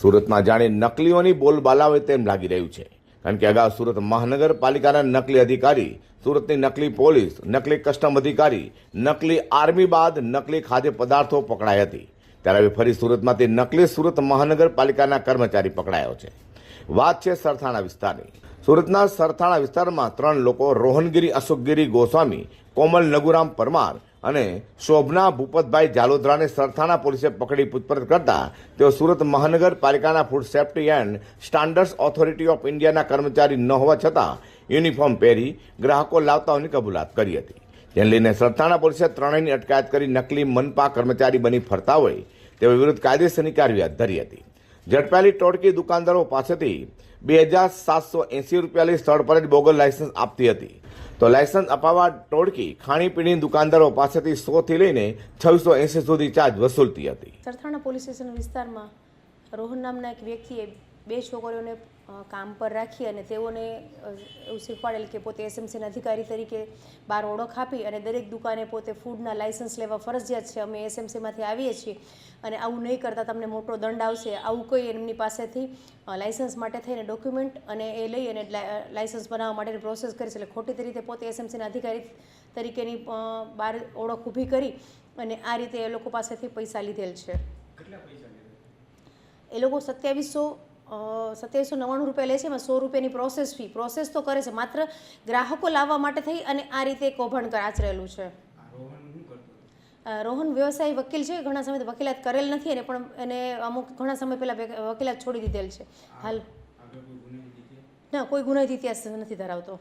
સુરતમાં જાણે નકલીઓની બોલબાલા હોય તેમ લાગી રહ્યું છે, કારણ કે અગાઉ સુરત મહાનગરપાલિકાના નકલી અધિકારી, સુરતની નકલી પોલીસ, નકલી કસ્ટમ અધિકારી, નકલી આર્મી બાદ નકલી ખાદ્ય પદાર્થો પકડાઈ હતી, ત્યારે હવે ફરી સુરતમાંથી નકલી સુરત મહાનગરપાલિકાના કર્મચારી પકડાયો છે। વાત છે સરથાણા વિસ્તારની। સુરતના સરથાણા વિસ્તારમાં 3 લોકો રોહનગીરી અશોકગીરી ગોસ્વામી, કોમલ નગુરામ પરમાર અને શોભના ભૂપતભાઈ જાલોદરાને સરથાણા પોલીસે પકડી પૂછપરછ કરતા તેઓ સુરત મહાનગરપાલિકાના food safety and standards authority of ઇન્ડિયાના કર્મચારી ન હોવા છતાં યુનિફોર્મ પહેરી ગ્રાહકો લાવતા હોવાની કબૂલાત કરી હતી, જેને લઈને સરથાણા પોલીસે ત્રણેયની અટકાયત કરી નકલી મનપા કર્મચારી બની ફરતા હોય તેઓ વિરુદ્ધ કાયદેસરની કાર્યવાહી ધરી હતી। ઝડપાયેલી ટોળકી દુકાનદારો પાસેથી 2780 રૂપિયા લઈ સ્થળ પર જ બોગસ લાયસન્સ આપતી હતી, તો લાયસન્સ અપાવવા ટોળકી ખાણીપીણી દુકાનદારો પાસેથી 100 થી લઈને 680 સુધી ચાર્જ વસૂલતી હતી। સરથાણા પોલીસ સ્ટેશન વિસ્તારમાં રોહન નામના એક વ્યક્તિએ 2 છોકરીઓને કામ પર રાખી અને તેઓને એવું શીખવાડેલ કે પોતે એસએમસીના અધિકારી તરીકે બહાર ઓળખ આપી અને દરેક દુકાને પોતે ફૂડના લાયસન્સ લેવા ફરજિયાત છે, અમે એસએમસીમાંથી આવીએ છીએ અને આવું નહીં કરતાં તમને મોટો દંડ આવશે, આવું કોઈ એમની પાસેથી લાયસન્સ માટે થઈને ડોક્યુમેન્ટ અને એ લઈ અને લાયસન્સ બનાવવા માટેની પ્રોસેસ કરી છે। એટલે ખોટી રીતે પોતે એસએમસીના અધિકારી તરીકેની બહાર ઓળખ ઊભી કરી અને આ રીતે એ લોકો પાસેથી પૈસા લીધેલ છે। એ લોકો 2799 રૂપિયા લે છે, એમાં 100 રૂપિયાની પ્રોસેસ તો કરે છે, માત્ર ગ્રાહકો લાવવા માટે થઈ અને આ રીતે કૌભાંડ આચરેલું છે। રોહન વ્યવસાયી વકીલ છે, ઘણા સમયથી વકીલાત કરેલ નથી અને પણ એને અમુક ઘણા સમય પહેલાં વકીલાત છોડી દીધેલ છે। હાલ ના કોઈ ગુનાહિત ઇતિહાસ નથી ધરાવતો।